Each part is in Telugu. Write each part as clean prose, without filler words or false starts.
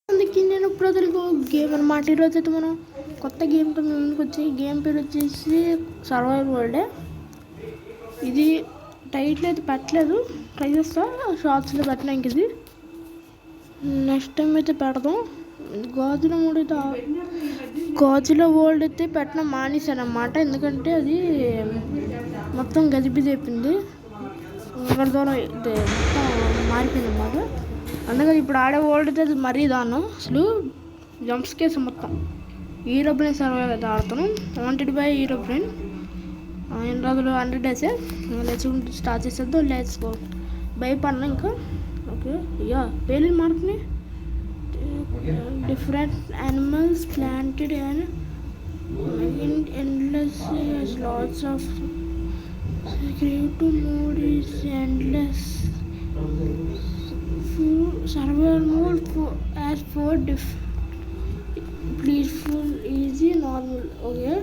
అందుకే నేను ఇప్పుడు తెలుగు గేమ్ అనమాట. ఈరోజు అయితే మనం కొత్త గేమ్తో మేము ముందుకు వచ్చి గేమ్ పేరు వచ్చేసి సర్వైవల్ వరల్డ్. ఇది టైటిల్ అయితే పెట్టలేదు, ట్రై చేస్తా షార్ట్స్లో పెట్టడానికి. ఇది నెక్స్ట్ టైం అయితే పెడదాం. గాజుల వరల్డ్ అయితే పెట్టడం మానేశాను అన్నమాట, ఎందుకంటే అది మొత్తం గజిబిజి అయిపోయింది, ఒకరి ద్వారా అయితే మొత్తం మారిపోయింది అన్నమాట. అందుకని ఇప్పుడు ఆడే వరల్డ్ అయితే మరీ దాను అసలు జంప్స్ కేసు మొత్తం హీరోబ్రెయిన్ సర్వైవ్ అయితే ఆడుతాను. Wanted by Herobrine. ఎన్ని రోజులు 100 డేసే. లేచుకుంటూ స్టార్ట్ చేసేద్దాం. Let's go. భయపడినా ఇంకా. ఓకే యా పేర్లు మారుతున్నాయి. Different animals planted and endless lots of creative mode is endless. Survival mode as 4 peaceful, easy, normal. Okay,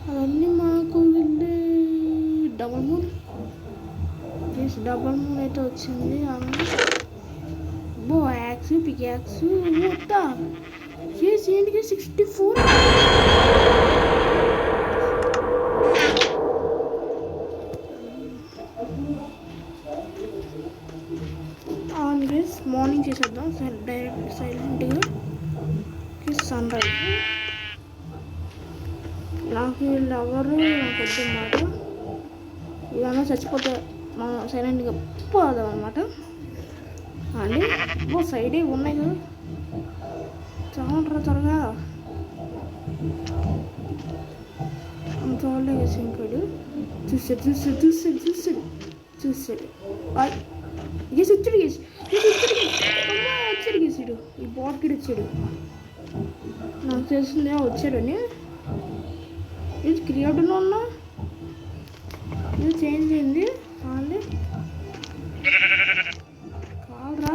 అవన్నీ మాకు వెళ్ళి డబుల్ మూన్ అయితే వచ్చింది. బో యాక్స్ పికాక్స్ మొత్తం ఏంటికి 64. మార్నింగ్ చేసేద్దాం డైరెక్ట్ సైలెంట్గా. Sunrise. నాకు వీళ్ళెవరు నాకు వద్దు అన్నమాట. ఇవన్నీ చచ్చిపోతే మనం సైలెంట్గా పోదాం అన్నమాట. అని సైడే ఉన్నాయి కదా, చాలా త్వరగా అంత వాళ్ళే వేసి ఇంకోడు చూసాడు గేసి వచ్చాడు గేసాడు. ఈ బాట్కి వచ్చాడు, నాకు తెలిసిందే వచ్చాడని. ఇది క్రియేటర్లో ఉన్నా ఇది చేంజ్ అయింది. కాలరా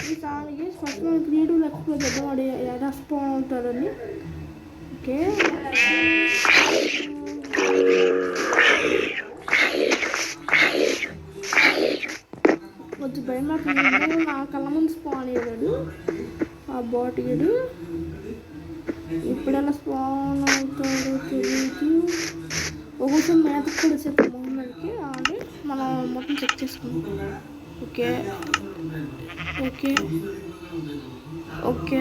ఇది చాలా గేసి ఫస్ట్ మనం క్రియేటివ్ ఎక్స్ప్లోర్ చేద్దాం. వాడు ఎలా స్పాన్ అవుతాడని. ఓకే కొంచెం భయం అవుతుంది. నా కళ్ళ ముందు స్పాన్ అయ్యాడు ఆ బాటిగాడు. ఇప్పుడు ఎలా స్పాన్ అవుతాడో తెలియదు. ఒక్కొక్కసారి మేతకు కూడా వచ్చేది మొహమ్మడికి. అని మనం మొత్తం చెక్ చేసుకుంటాం. Okay okay okay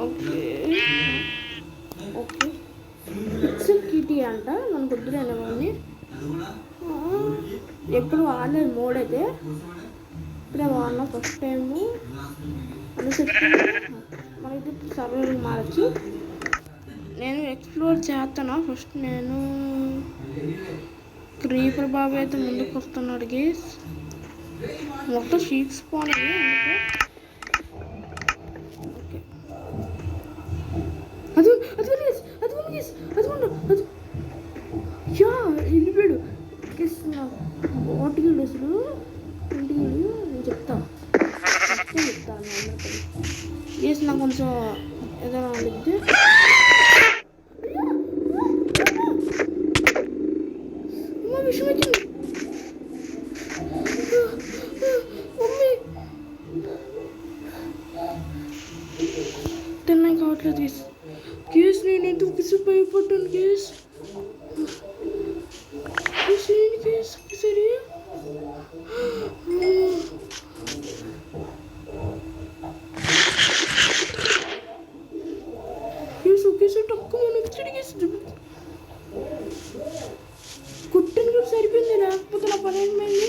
okay okay kitty అంట. మనకు వద్దులేనా కానీ ఎప్పుడు వాడలేదు మోడ్ అయితే. ఇప్పుడే వాడినా ఫస్ట్ టైము అనేసి మనకి సర్వైవల్ మారచ్చు. నేను ఎక్స్ప్లోర్ చేస్తాను. ఫస్ట్ నేను క్రీపర్ బాబు అయితే ముందుకు వస్తున్నాడు గేస్. మొత్తం షీప్ స్పాన్ అయ్యి ఓకే అది యా వెళ్ళిపోయాడు గేస్. నా బాటిల్ అసలు ఇంటికి నేను చెప్తాను గేస్. నాకు కొంచెం ఏదైనా అడిగితే విషయం వచ్చింది. మమ్మీ తిన్నాయి కావట్లేదు గేస్. గేస్ నేను ఎందుకు విసిపోయిపోతాను గేస్. గేస్ సరే కుట్టిన కూడా సరిపోయింది. లేకపోతే నా పని ఏమైంది.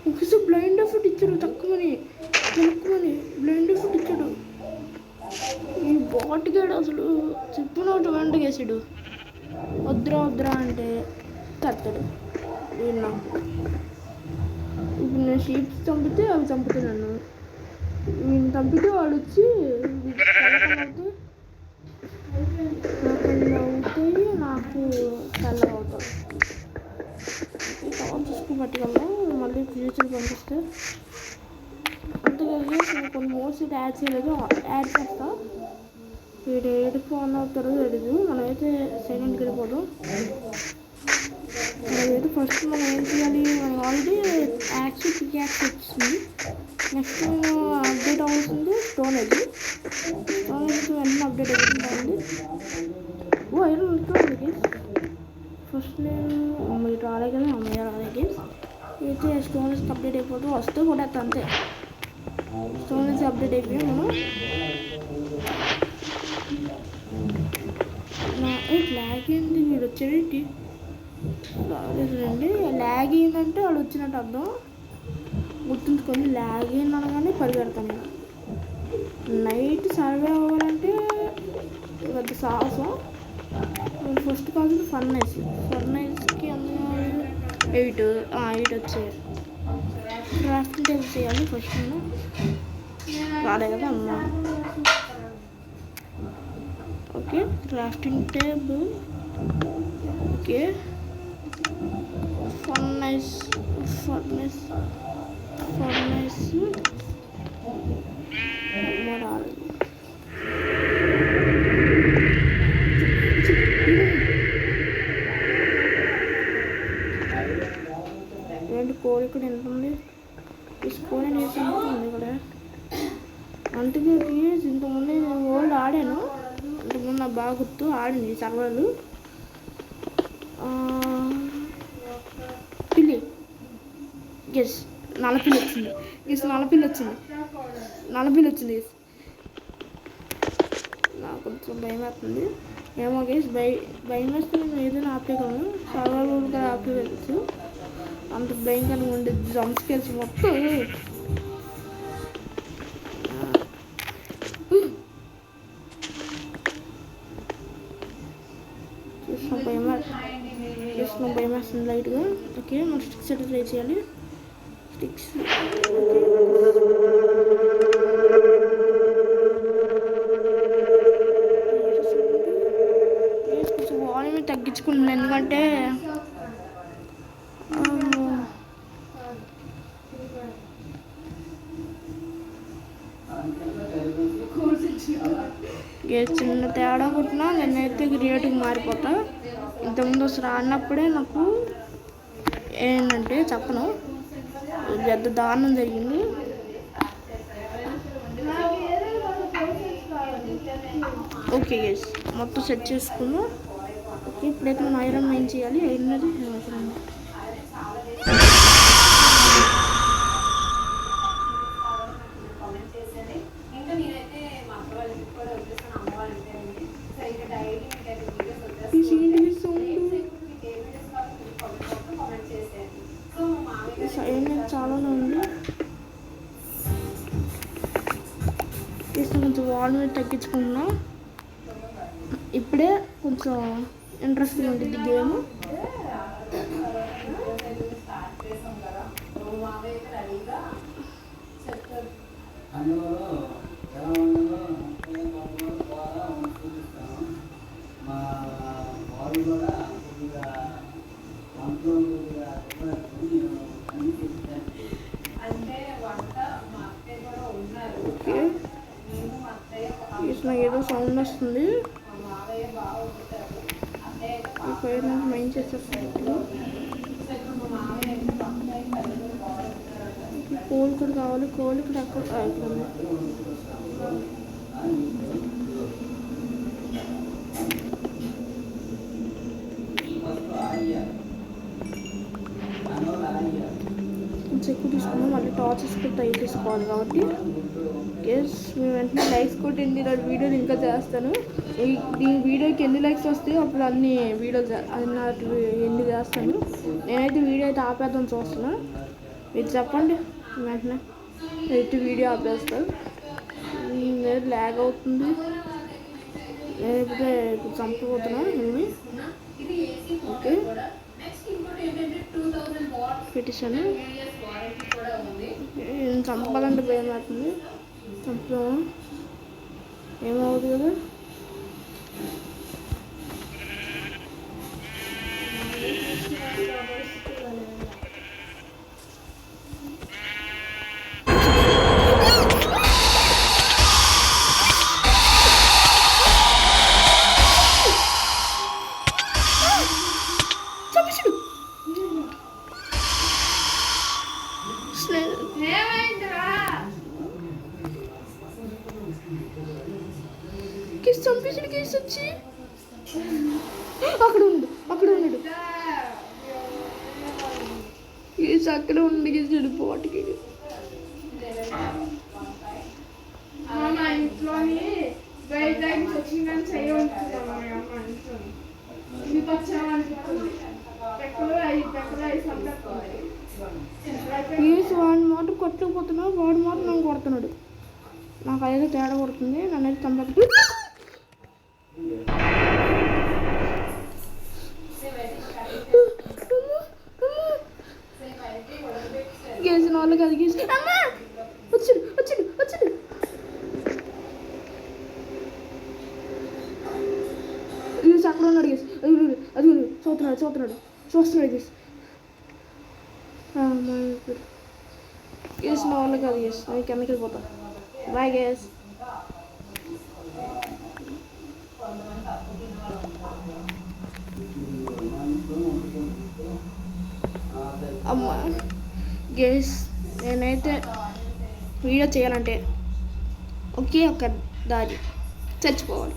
ఒకసారి బ్లైండ్ ఎఫెక్ట్ ఇచ్చాడు. తక్కువని బ్లైండ్ ఎఫెక్ట్ ఇచ్చాడు. ఈ బాటిగాడు అసలు చెప్పినట్టు వెంట వేసాడు. వద్దురా అంటే తత్తాడు. ఇప్పుడు నేను షీప్స్ చంపితే అవి చంపుతాయి నన్ను. నేను చంపితే వాడు వచ్చి అవుతాయి, నాకు చల్ల అవుతాయి. తర్వాత చూసుకుని పట్టుకెళ్దాం. మళ్ళీ ఫ్యూచర్ పంపిస్తే అంతేకాదు. నేను కొన్ని మోడ్స్ అయితే యాడ్ చేయలేదు, యాడ్ చేస్తా. వీడు ఏడుకు ఆన్ అవుతారో తెలీదు. మనమైతే సైలెంట్కి వెళ్ళిపోదాం. మనమైతే ఫస్ట్ మనం ఏం చేయాలి, మనం ఆల్రెడీ పికాక్స్ వచ్చింది. నెక్స్ట్ అప్డేట్ అవుతుంది స్టోరేజ్ వెంటనే అప్డేట్ అవుతుంది. ఓ ఐరన్ ఉంటుంది గేమ్స్. ఫస్ట్ నేను అమ్మాయి రాలే కదా, అమ్మాయి రాలే గేమ్స్ అయితే స్టోరేజ్ అప్డేట్ అయిపోతూ వస్తే కూడా అంతే. స్టోరేజ్ అప్డేట్ అయిపోయి మనం ల్యాగ్ అయింది. వీడు వచ్చేటి రాలేదండి. ల్యాగ్ అయిందంటే వాడు వచ్చినట్టు అర్థం. గుర్తుంచుకొని ల్యాగ్ అయింది అనగానే పరిగెడతాను నేను. నైట్ సర్వే అవ్వాలంటే పెద్ద సాహసం. ఫస్ట్ కావాల్సింది ఫర్నైస్కి అందులో 8 వచ్చాయి. క్రాఫ్టింగ్ టేబుల్ చేయాలి ఫస్ట్. రాలే కదా అమ్మా. Okay crafting table. ఓకే ఫర్నైస్ రాలేదు. ఏంటి కోడి ఇక్కడ ఎంత ఉంది? తీసుకొని నేర్చుకుంటుంది ఇక్కడ. అందుకే ఇంతకుముందు నేను ఓల్డ్ ఆడాను. ఇంతకుముందు నాకు బాగా గుర్తు ఆడింది సర్వర్లు. పిల్లి గెస్ నల్లపిల్లి వచ్చింది. నల్లపిల్లి వచ్చింది. నాకు కొంచెం భయం వేస్తుంది. ఏమో గేస్ భయం వేస్తే నేను ఏదైనా ఆపేయగలను. సర్వర్లు కూడా ఆపేయచ్చు. అంత భయంకరంగా ఉండేది. జంప్స్కేర్స్ మొత్తం భయం వేస్తుంది లైట్గా. ఓకే మనం స్టిక్స్ అయితే ట్రై చేయాలి. స్టిక్స్ కొంచెం వాల్యూమ్ తగ్గించుకుంటున్నాను ఎందుకంటే చిన్న తేడా కొట్టినా నేనైతే క్రియేటివ్ మారిపోతా. ఇంతకుముందు అసలు ఆడినప్పుడే నాకు ఏంటంటే చెప్పను పెద్ద దారుణం జరిగింది. ఓకే గైస్ మొత్తం సెట్ చేసుకున్నాం. ఓకే ఇప్పుడైతే మనం ఐరన్ మైన్ చేయాలి. ఐరన్ చాలానే ఉంది. కొంచెం వాల్ మీద తగ్గించుకుంటున్నాం. ఇప్పుడే కొంచెం ఇంట్రెస్టింగ్ ఉంటుంది గేమ్. ఏదో సౌండ్ వస్తుంది. ఈ పైన మైండ్ చేసేటప్పుడు కోల్ కూడా కావాలి. కోల్ ఇక్కడ అక్కడ చెక్కు తీసుకున్నాం. మళ్ళీ టార్చెస్ కూడా ట్రై చేసుకోవాలి కాబట్టి ఎస్ మేము వెంటనే లైక్స్ కొట్టండి. ఇలాంటి వీడియోలు ఇంకా చేస్తాను. ఈ వీడియోకి ఎన్ని లైక్స్ వస్తాయో అప్పుడు అన్ని వీడియోలు ఎన్ని చేస్తాను. నేనైతే వీడియో అయితే ఆపేద్దాం చూస్తున్నా. మీరు చెప్పండి వెంటనే అయితే వీడియో ఆపేస్తాను. ల్యాగ్ అవుతుంది. నేనైతే ఇప్పుడు చంపిపోతున్నా. ఓకే పెట్టేశాను. చంపాలంటే భయం అవుతుంది. చంపుదామా ఏమవుతుంది కదా. చంపేసాడు కేసు వచ్చి అక్కడ ఉన్నాడు కేసు అక్కడ ఉండి కేసు వెళ్ళిపోవాటికి కేసు వాడి మాట కొట్టకపోతున్నా వాడి మాట నన్ను కొడుతున్నాడు. నాకు అదేదో తేడా కొడుతుంది. నన్ను అయితే చంపేది గేసిన వాళ్ళకి అది గీసి వచ్చాడు గీసి అక్కడ ఉన్నాడు. గేసి అది చూస్తున్నాడు గేసి గేసిన వాళ్ళకి అది గేసి అది కిందకి వెళ్ళిపోతా. Bye guys. అమ్మా గేస్ నేనైతే వీడియో చేయాలంటే ఒకే ఒక దారి చచ్చిపోవాలి.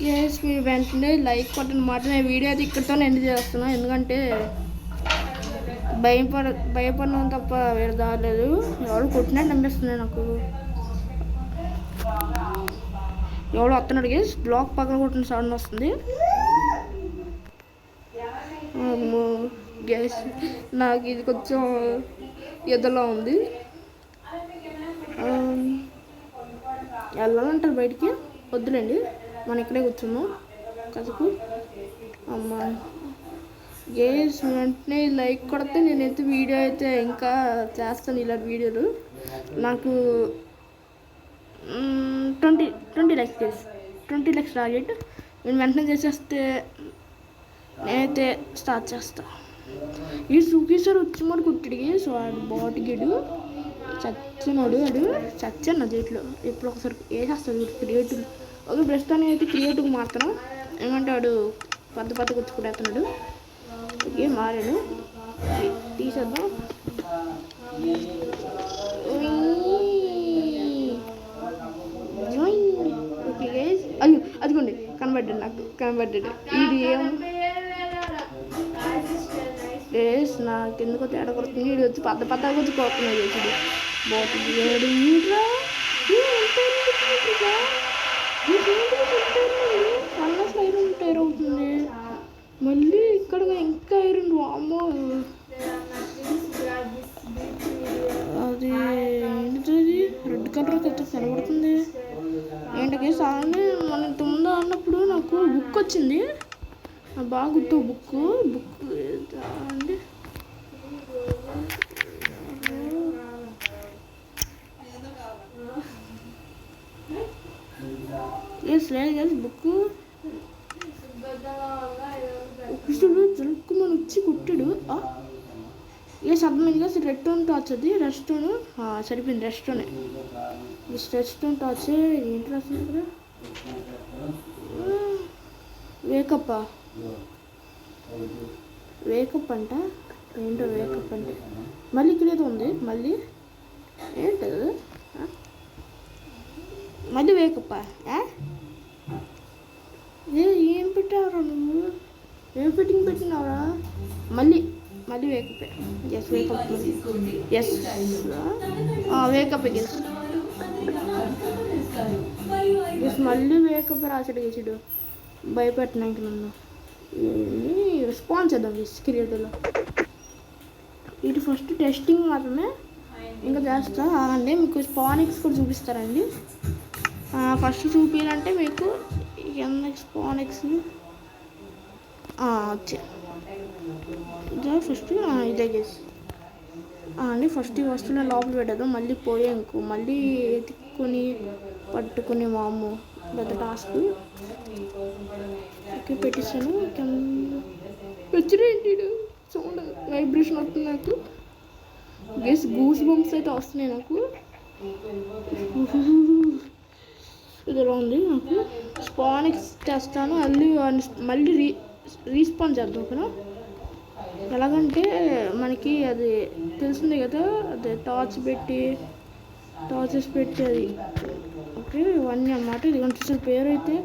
గేస్ మీరు వెంటనే లైక్ కొట్టని మాట నేను వీడియో అయితే ఇక్కడితో ఎండ్ చేస్తున్నాను. ఎందుకంటే భయపడడం తప్ప వేరే దారి లేదు. ఎవరు కొట్టినట్టు అనిపిస్తున్నాయి నాకు. ఎవడో వస్తున్నాడు గేస్. బ్లాక్ పక్కన కొట్టిన సౌండ్ వస్తుంది. గ్యాస్ నాకు ఇది కొంచెం ఎదలా ఉంది. వెళ్ళాలంటారు బయటికి, వద్దులేండి మనం ఇక్కడే కూర్చున్నాం కసకు. అమ్మ గ్యాస్ వెంటనే లైక్ కొడితే నేనైతే వీడియో అయితే ఇంకా చేస్తాను. ఇలాంటి వీడియోలు నాకు 20 లైక్స్ గేస్, 20 లైక్స్ టార్గెట్. నేను వెంటనే చేసేస్తే నేనైతే స్టార్ట్ చేస్తా. ఈ సూకేసారి వచ్చి మరి కుట్టిడికి సో వాడు బాటిగిడు చచ్చినాడు. చచ్చాను నా చేతిలో. ఎప్పుడు ఒకసారి వేసేస్తాడు క్రియేటివ్. ఒక ప్రస్తుతానికి అయితే క్రియేటివ్ మారుతాను. ఎందుకంటే వాడు పెద్ద కూర్చుకుంటున్నాడు. ఓకే మారాడు. తీసేద్దాం. Okay guys. అయ్యో అదిగోండి కనబడ్డాడు. ఇది ఏం గేస్ నాకు ఎందుకో తేడా కొడుతుంది. వీడు వచ్చి పెద్దగా వచ్చి కోరుతున్నాడు. చూడు బాగుంది ఐరన్ టైర్ అవుతుంది. మళ్ళీ ఇక్కడ ఇంకా ఐరన్ అమ్మో. అది ఏంటిది రెడ్ కలర్ అయితే కనబడుతుంది ఏంటి సార్ని. మనం ఇంతకుముందు అన్నప్పుడు నాకు బుక్ వచ్చింది. బాగా గుర్తు బుక్ అండి. లేదు బుక్ కృష్ణుడు జరుపుకుమని వచ్చి కుట్టాడు. ఏ సబ్మిట్గా రెస్టోన్ టాచ్. అది రెస్టోన్ సరిపోయింది. రెస్టోన్ టాచ్ ఏంటి రాసింది ఇక్కడ? వేకప్ అంట. ఏంటో వేకప్ అంటే మళ్ళీ ఇక్కడ ఏదో ఉంది. మళ్ళీ ఏంటది? మళ్ళీ వేకప్పా? ఏం పెట్టావురా నువ్వు? ఏం ఫిట్టింగ్ పెట్టినావురా? మళ్ళీ వేకప్పే. Yes wake up. Yes wake up yes మళ్ళీ వేకప్ రాసాడు గేసాడు. భయపెట్టినాక నన్ను రెస్పాన్స్ చేద్దాం క్రియేటివ్లో. ఇది ఫస్ట్ టెస్టింగ్ మాత్రమే, ఇంకా చేస్తా అండి. మీకు స్పానిక్స్ కూడా చూపిస్తారండి. ఫస్ట్ చూపించాలంటే మీకు స్పానిక్స్ వచ్చే ఫస్ట్ ఇదే గేస్ అండి. ఫస్ట్ ఈ వస్తువుని లోపల పెట్టేద్దాం. మళ్ళీ పోయే ఇంకో మళ్ళీ ఎత్తుక్కొని పట్టుకుని మాము పెద్ద టాస్క్. ఓకే పెట్టేసాను. పెంచరేంటి సౌండ్ వైబ్రేషన్ వస్తుంది నాకు. గేస్ గూస్ బంప్స్ అయితే వస్తున్నాయి నాకు. ఇది ఎలా ఉంది నాకు. స్పానిక్స్ చేస్తాను. మళ్ళీ రీస్పాన్ చేద్దాం. ఓకేనా ఎలాగంటే మనకి అది తెలిసిందే కదా, అది టార్చెస్ పెట్టి అది ఓకే ఇవన్నీ అన్నమాట. ఇది చూసిన పేరు అయితే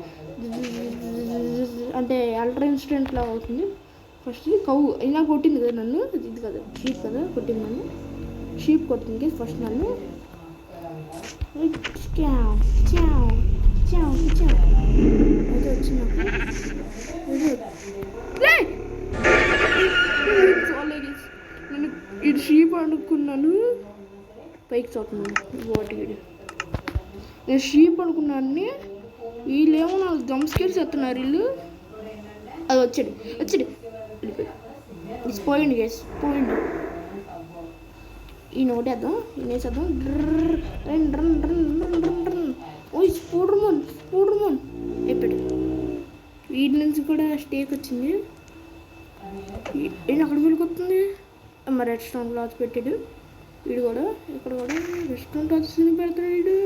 అంటే అల్ట్రా ఇన్స్టెంట్ లాగా అవుతుంది. ఫస్ట్ కవ్వు అయినా కొట్టింది కదా నన్ను, ఇది కదా షీప్ కదా కొట్టింది నన్ను, షీప్ కొట్టింది ఫస్ట్ నన్ను. అయితే వచ్చింది నేను ఇది షీప్ అనుకున్నాను, పైకి చూస్తున్నాను వాటికి. నేను షీప్ అనుకున్నాను, వీళ్ళేమో నాకు జంప్స్కేర్స్ ఎత్తున్నారు వీళ్ళు. అది వచ్చాడు పోయింది గేస్ పోయింది. ఈ నోటేద్దాం ఈయనేసేద్దాం. ఓ స్పూడర్మోన్ అయిపోయాడు. వీటి నుంచి కూడా స్టేక్ వచ్చింది. ఏంటి అక్కడ వెళ్ళిపోతుంది మరి రెడ్ స్టోన్ క్లాత్ పెట్టాడు వీడు కూడా. ఇక్కడ కూడా రెడ్ స్టోన్ క్లాత్ పెడతాడు వీడు.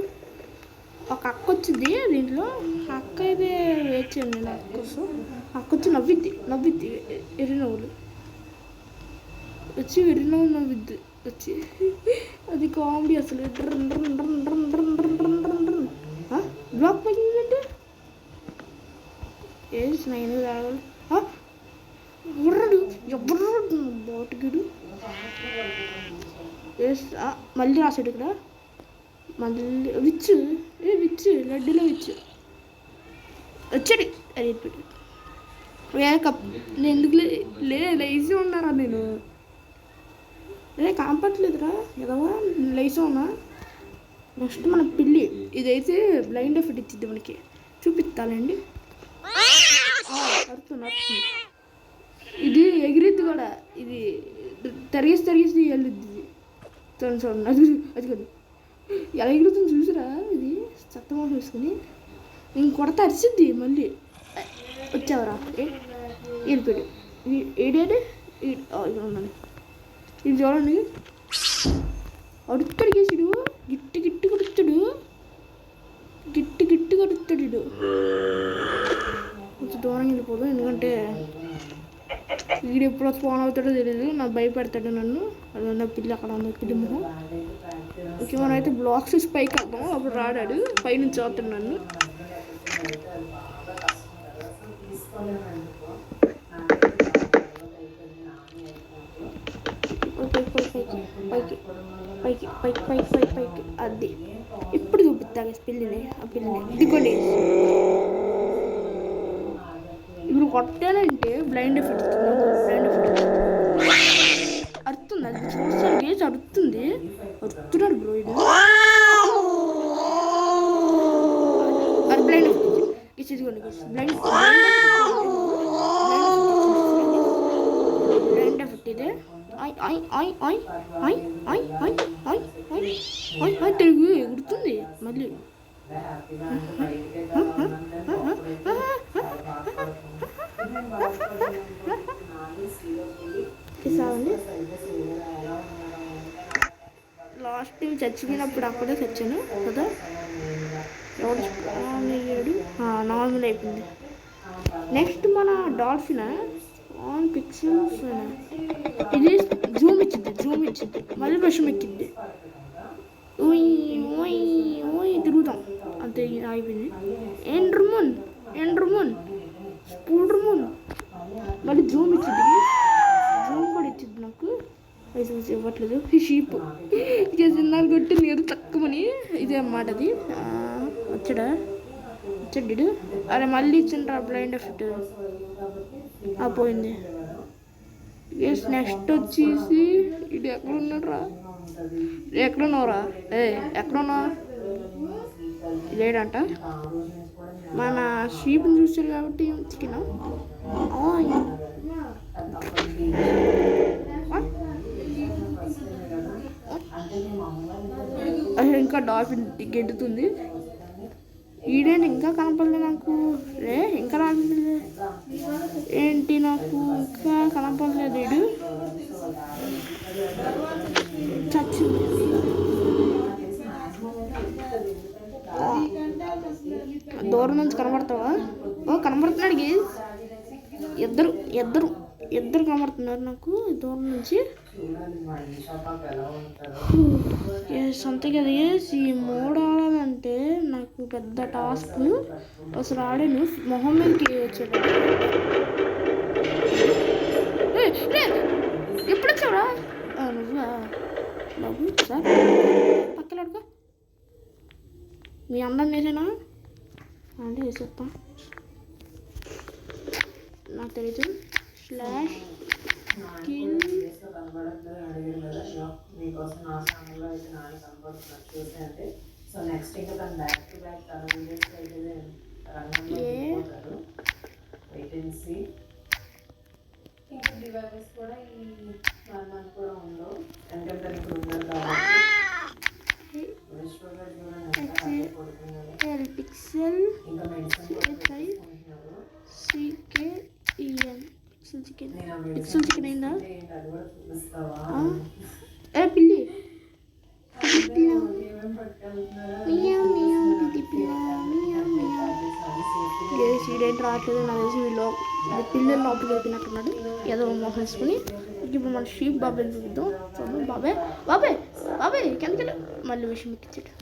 ఒక అక్క వచ్చింది దీంట్లో, అక్క అయితే వేచాను నేను అక్క కోసం. అక్క వచ్చి నవ్విద్ది ఎర్రినవ్వులు వచ్చి నవ్విద్ది వచ్చి, అది కామెడీ అసలు. బ్లాక్ పోయిందంటే ఏది నేను రావాలి ఎవరు బాటుగిడు మళ్ళీ రాసాడు ఇక్కడ. మళ్ళీ విచ్చు లడ్డులో విచ్చు వచ్చాడు. అది వేకప్ నేను ఎందుకు లేచి ఉన్నారా నేను కాంపట్లేదురా ఎదవా లేచి ఉన్నా. నెక్స్ట్ మన పిల్లి ఇదైతే బ్లైండ్ ఎఫెక్ట్ ఇచ్చింది మనకి, చూపిస్తానండి. అరుతుంది ఇది ఎగిరిద్ది కూడా, ఇది తరిగేసి వెళ్ళిద్ది చూడండి. అది కాదు ఎలా ఎగురుతుంది చూసిరా, ఇది చత్తమోసం వేసుకుని నేను కొడత అరిసిద్ది. మళ్ళీ వచ్చావరా వెళ్ళిపోయాడు. ఏడాడు ఇక్కడ ఉన్నాను. ఇది చూడండి అడుగుతాడు కేసుడు, గిట్టి కొడుతాడు ఇడు. కొంచెం దూరం వెళ్ళిపోదు, ఎందుకంటే వీడు ఎప్పుడు స్పాన్ అవుతాడో తెలియదు. నాకు భయపెడతాడు నన్ను. అది ఉన్న పిల్లి అక్కడ ఉంది, పిల్లి మొహం. ఓకే మనం అయితే బ్లాక్స్ పైకి వెళ్దాం, అప్పుడు రాడాడు పైనుంచి అవుతాడు నన్ను. పైకి అది ఇప్పుడు చూపిస్తాను పిల్లిని. ఆ పిల్లిని ఇదిగోండి. ఇప్పుడు కొట్టానంటే బ్లైండ్ ఎఫెక్ట్ అరుతుంది. అది చూస్తాను గేసి అరుతున్నాడు బ్రో. ఇది అది బ్లైండ్ ఎఫెక్ట్ గేసి ఇదిగోండి గేసి బ్లైండ్ ఎఫెక్ట్ ఇదే. తెలుగు ఎగురుతుంది మళ్ళీ. లాస్ట్ చచ్చిపోయినప్పుడు అక్కడే చచ్చాను కదా. ఎవరు స్పాన్ అయ్యాడు, నార్మల్ అయిపోయింది. నెక్స్ట్ మన డాల్ఫిన్ ఆన్ పిక్సెల్స్ ఇది జూమ్ ఇచ్చింది మళ్ళీ విషం ఎక్కింది. తిరుగుతాం అంతే అయిపోయింది. ఎండ్రమోన్ స్పూడర్మోన్ మళ్ళీ జూమ్ కూడా ఇచ్చింది నాకు. ఇవ్వట్లేదు. షీప్ చిన్నారు కొట్టింది కదా తక్కువని, ఇదే అన్నమాట. అది వచ్చాడు. అరే మళ్ళీ ఇచ్చిండ్రా బ్లైండ్ ఎఫెక్ట్ పోయింది. నెక్స్ట్ వచ్చేసి ఇది ఎక్కడున్నావురా ఎక్కడున్నా లేడంట. మన షీప్ని చూసారు కాబట్టి చికెన్ ఇంకా డాల్ఫిన్ గెంటుతుంది. ఈడేంటి ఇంకా కనపడలేదు నాకు. ఇంకా రాలేదు ఏంటి, నాకు ఇంకా కనపడలేదు. ఈడు చచ్చింది. దూరం నుంచి కనబడతావా? కనబడుతున్నాడు గేజ్. ఇద్దరు ఇద్దరు కనబడుతున్నారు నాకు దూరం నుంచి. అంతే కదా, ఈ మోడ్ ఆడాలంటే నాకు పెద్ద టాస్క్. అసలు ఆడాను మొహం మీదకి వచ్చాడు. ఎప్పుడు వచ్చావురా నువ్వా బాబు? సార్ పక్కన అడుగు. మీ అందరం వేసేనా అంటే వేసేస్తా, నాకు తెలియదు. Slash skin pixel CKEN pixel chicken అయిందా? పిల్లి సీడేంటి రావట్లేదు నాకు తెలిసి. వీళ్ళు పిల్లలు లోపలికి వెళ్ళినట్టున్నాడు ఏదో మోసం వేసుకుని. ఇప్పుడు మన షీప్ బాబాయ్ చూద్దాం. చూద్దాం బాబాయ్ బాబాయ్ బాబాయ్ కిందకి మళ్ళీ విషయం ఎక్కించాడు.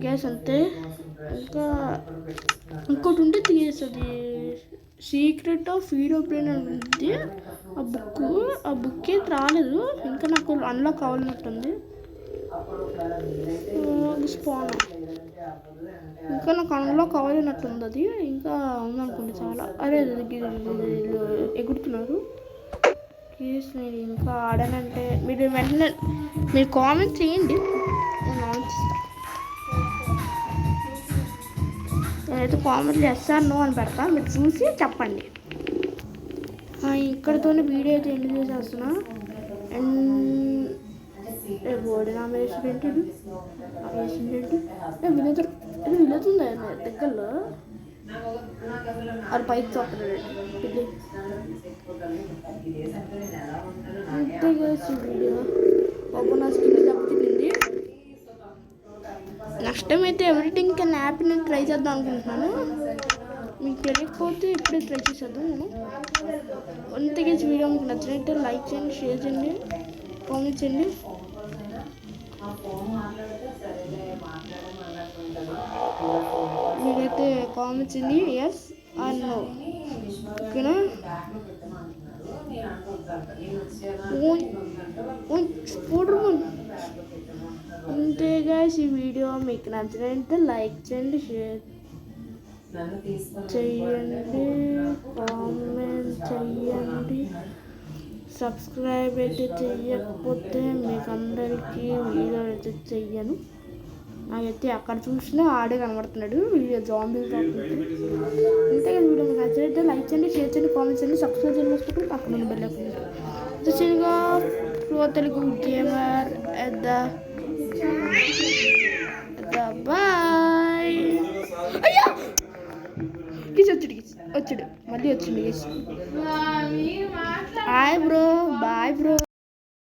గ్యాస్ అంతే. ఇంకా ఇంకోటి ఉంటే తీసేస్తుంది, సీక్రెట్ ఆఫ్ హీరో బ్రెయిన్ అని ఉంది. ఆ బుక్ అయితే రాలేదు ఇంకా, నాకు అన్లాక్ కావాలన్నట్టుంది. స్పాన్ ఇంకా నాకు అన్లాక్ కావాలన్నట్టుంది, అది ఇంకా ఉందనుకోండి చాలా. అరే ఎగురుతున్నారు. ప్లీజ్ నేను ఇంకా ఆడానంటే మీరు వెంటనే మీరు కామెంట్ చేయండి, నేను ఆలోచిస్తాను. నేనైతే కామెంట్లు ఎస్ఆర్ నో అని పెడతా, మీరు చూసి చెప్పండి. ఇక్కడితోనే వీడియో అయితే ఎండ్ చేసేస్తున్నా. అండ్ బోర్డు నా వేసినట్టు విలుతుందా దగ్గరలో అది పైకి చూస్తున్నాడు. అంతే కదా వీడియో. ఒక నా స్కిన్ దెబ్బతింది. నెక్స్ట్ టైం అయితే ఎవ్రీథింగ్ కెన్ యాప్ని ట్రై చేద్దాం అనుకుంటున్నాను. మీకు తెలియకపోతే ఇప్పుడే ట్రై చేసేద్దాం నేను. అంతగా వీడియో మీకు నచ్చినట్టే లైక్ చేయండి, షేర్ చేయండి, కామెంట్ చేయండి. మీరైతే కామెంట్ చేయండి ఎస్ ఆర్ నో, ఓకేనా? అంతే గైస్, ఈ వీడియో మీకు నచ్చినట్లయితే లైక్ చేయండి, షేర్ చేయండి, కామెంట్ చేయండి. సబ్స్క్రైబ్ అయితే చెయ్యకపోతే మీకు అందరికీ వీడియో అయితే చెయ్యను. నాకైతే అక్కడ చూసినా ఆడే కనబడుతున్నాడు వీడియో జాంబీ కాకుండా. అంతే కదా, వీడియో మీకు నచ్చినట్లయితే లైక్ చేయండి, షేర్ చేయండి, కామెంట్ చేయండి, సబ్స్క్రైబ్ చేయండి, పక్కన బెల్ ఐకాన్. చూసిగా ప్రో తెలుగు గేమర్ బాయ్. అయ్యా వచ్చాడు మళ్ళీ వచ్చిండు. Hi bro, bye bro.